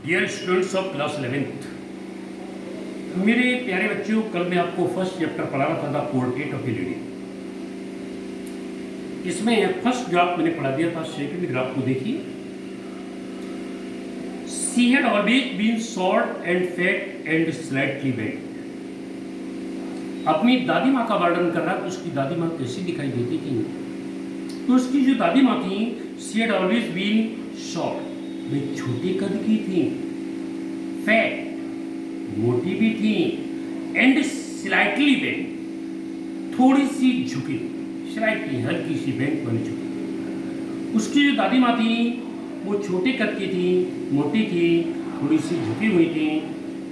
Dear students of class 11th, मेरे प्यारे बच्चों, कल मैं आपको फर्स्ट चैप्टर पढ़ा रहा था पोर्ट्रेट ऑफ ए लेडी। इसमें फर्स्ट ग्राफ मैंने पढ़ा दिया था, सेकंड ग्राफ को देखिए। She had always been short and fat and slightly bent. अपनी दादी माँ का वर्णन कर रहा है, उसकी दादी माँ कैसी दिखाई देती थी। तो उसकी जो दादी माँ थी, she had always been short, वे छोटे कद की थी, फैट मोटी भी थी, एंड स्लाइटली बेंट, थोड़ी सी झुकी, स्लाइटली हल्की सी बेंट बनी झुकी। उसकी जो दादी माँ थी वो छोटे कद की थी, मोटी थी, थोड़ी सी झुकी हुई थी।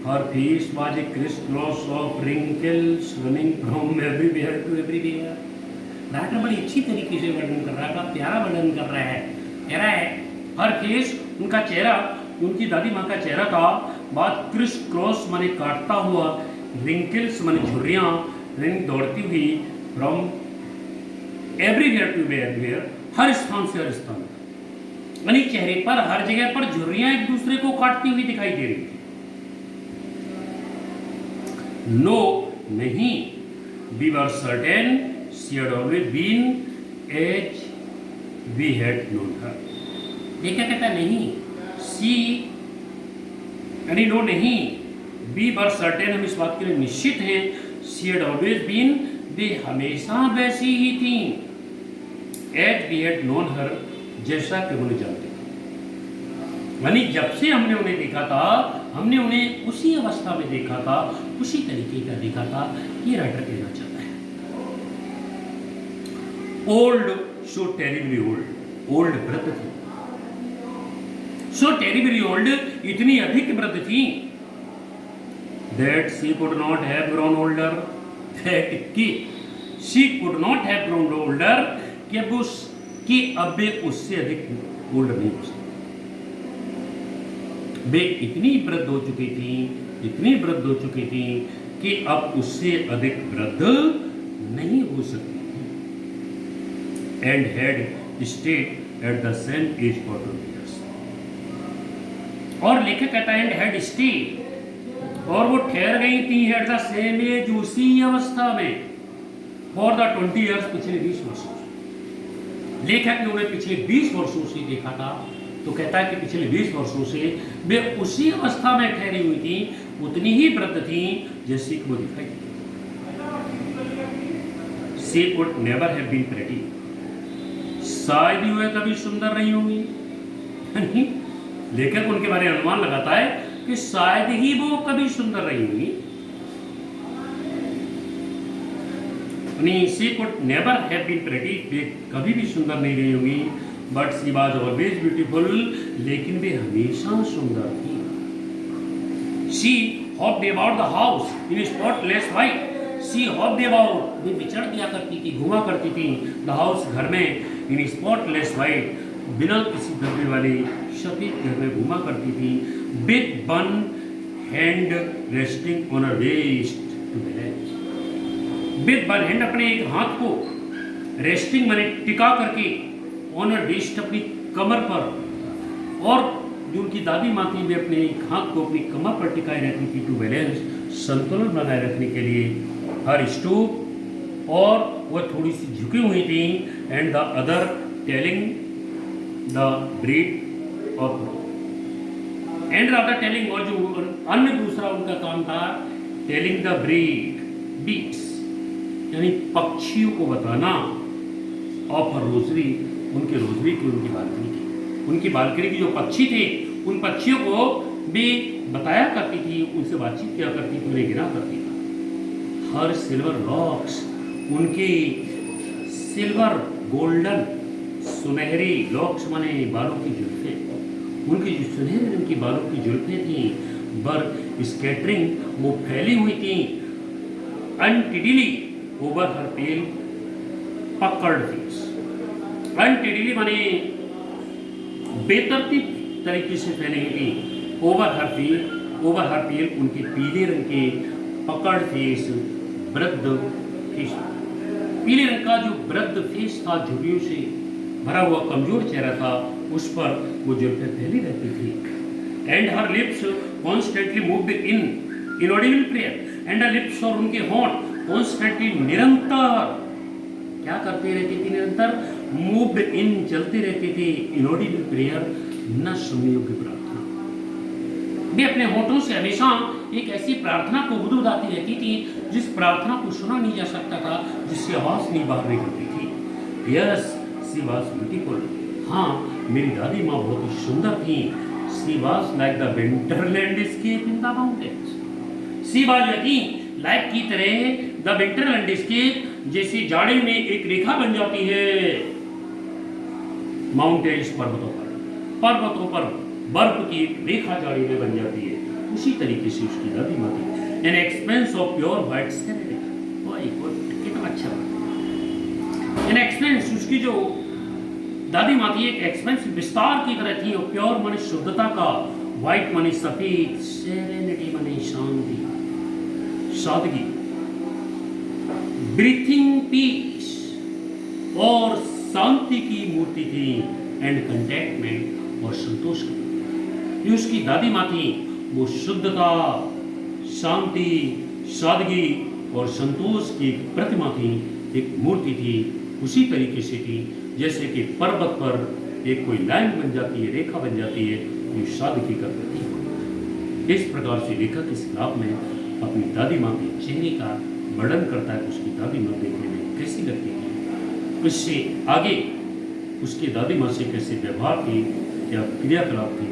Her face was a criss cross of wrinkles running from everywhere to everywhere. Writer बड़ी अच्छी तरीके से वर्णन कर रहा है, प्यारा वर्णन कर रहा है। कह रहा है हर फेस, उनका चेहरा, उनकी दादी माँ का चेहरा था, बात क्रिस क्रॉस माने काटता हुआ, रिंकल्स माने झुर्रियाँ, रनिंग दौड़ती हुई, फ्रॉम एवरीवेयर टू एवरीवेयर, हर स्थान से हर स्थान, यानी चेहरे पर हर जगह पर झुर्रियाँ एक दूसरे को काटती हुई दिखाई दे रही थी। नो नहीं, we were certain she had always been as we had known her. ये क्या कहता है? नहीं, सी यानी नो नहीं, वी वर सर्टेन, हम इस बात के लिए निश्चित हैं, शी हैड ऑलवेज बीन, वे हमेशा वैसी ही थी, as we had known her, जैसा कि उन्हें जानते थे। यानी जब से हमने उन्हें देखा था, हमने उन्हें उसी अवस्था में देखा था, उसी तरीके का देखा था। ये राइटर कहना चाहता है। Old, so terribly old, old वृद्ध थी, सो टेरिबली ओल्ड, इतनी अधिक वृद्ध थी, that she could not have grown older, that की she could not have grown older, कि अब उसकी अब वे उससे अधिक ओल्ड नहीं हो सकती। वे इतनी वृद्ध हो चुकी थी, इतनी वृद्ध हो चुकी थी कि अब उससे अधिक वृद्ध नहीं हो सकती थी। And had stayed at the same age for 20 years। और लेखक कहता है एंड हैड स्टेड, और वो ठहर गई थी एट द सेम एज, उसी अवस्था में, फॉर द 20 years, पिछले 20 वर्षों से। लेखक ने उन्हें पिछले 20 वर्षों से देखा था, तो कहता है कि पिछले 20 वर्षों से वे उसी अवस्था में ठहरी हुई थी, उतनी ही वृद्ध थी जैसी कि वो दिखाई दी। She could never have been pretty, शायद ही वे कभी सुंदर नहीं होंगी। लेखक उनके बारे में अनुमान लगाता है कि शायद ही वो कभी सुंदर रही होंगी। She could never have been pretty, वे कभी भी सुंदर नहीं रही होंगी, but she was always beautiful, लेकिन वे हमेशा सुंदर थी। She hopped about the house in spotless white, she hopped about, वे विचर दिया करती थी, घुमा करती थी, द हाउस, घर में, इन स्पॉटलेस व्हाइट, बिना किसी धब्बे वाले सफेद घर में घुमा करती थी, with one hand resting on her waist to balance, with one hand, अपने एक हाथ को, रेस्टिंग माने टिका करके, ऑनर वेस्ट, अपनी कमर पर, और जो उनकी दादी माँ थी वे अपने एक हाथ को अपनी कमर पर टिकाए रहती थी, टू बैलेंस, संतुलन बनाए रखने के लिए, हर स्टूप, और वह थोड़ी सी झुकी हुई थी, and the other telling the breed of, and the other telling, और जो अन्य दूसरा उनका काम था, टेलिंग द ब्रीड बीट्स, यानी पक्षियों को बताना, ऑफ रोजरी, उनके रोजरी की, उनकी बालकनी की, उनकी बालकनी की जो पक्षी थे, उन पक्षियों को भी बताया करती थी, उनसे बातचीत किया करती थी, उन्हें गिना करती थी। हर सिल्वर लॉक्स, उनकी सिल्वर गोल्डन सुनहरी लॉक्स माने बालों की जुल्फे, उनकी जो सुनहरी रंग की बालों की जुल्फे थी, बर स्कैटरिंग, वो फैली हुई थी, अनटिडली ओवर हर पेल पकड़ फेस, अनटिडली माने बेतरतीब तरीके से फैली हुई थी, ओवर हर पेल, उनके पीले रंग के पकड़ फेस, वृद्ध फेस, पीले रंग का जो वृद्ध फेस था, झुर्रियों से भरा हुआ कमजोर चेहरा था, उस पर वो जुल्फे फैली रहती थी। And her lips constantly moved in inaudible prayer and the lips और उनके होंठ कॉन्स्टेंटली निरंतर क्या करते रहते थे, निरंतर मूव्ड इन चलते रहते थे इनऑडिबल प्रेयर न सुनने योग्य प्रार्थना। वे अपने होठों से हमेशा एक ऐसी प्रार्थना को बुदबुदाती रहती थी जिस प्रार्थना को सुना नहीं जा सकता था, जिससे आवाज नहीं बाहर निकलती थी। Yes she was beautiful. हाँ, मेरी दादी माँ बहुत ही सुंदर थी। She was like the winter landscape in the mountains. She was like की तरह द विंटर लैंडस्केप, जैसे जाड़े में एक रेखा बन जाती है माउंटेन्स पर्वतों पर बर्फ की एक रेखा जाड़े में बन जाती है, उसी तरीके से उसकी दादी माँ थी। An expense of pure white serenity, कितना अच्छा। एन एक्सपेंस, उसकी जो दादी माँ थी एक एक्सपेंस विस्तार की तरह थी, और प्योर माने शुद्धता का, व्हाइट माने सफेद, सेरेनिटी माने शांति, सादगी, ब्रीथिंग पीस और शांति की मूर्ति थी, एंड कंटेंटमेंट और संतोष की। ये उसकी दादी माँ थी, वो शुद्धता, शांति, सादगी और संतोष की एक प्रतिमा थी, एक मूर्ति थी, उसी तरीके से थी जैसे कि पर्वत पर एक कोई लाइन बन जाती है, रेखा बन जाती है, ये सादगी का प्रतीक है। इस प्रकार से लेखक इस किताब में अपनी दादी माँ के चेहरे का वर्णन करता है, उसकी दादी माँ देखने में कैसी लगती थी, उससे आगे उसकी दादी माँ से कैसे व्यवहार थी, क्या क्रियाकलाप थी,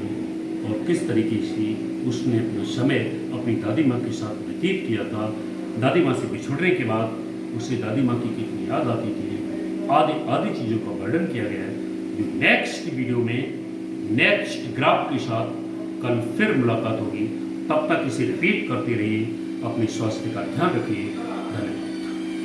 और किस तरीके से उसने अपना समय अपनी दादी माँ के साथ व्यतीत किया था। दादी माँ से बिछुड़ने के बाद उसे दादी माँ की कितनी याद आती थी, आदि चीज़ों का वर्णन किया गया है। जो नेक्स्ट वीडियो में नेक्स्ट ग्राफ के साथ कल फिर मुलाकात होगी। तब तक इसे रिपीट करते रहिए, अपने स्वास्थ्य का ध्यान रखिए।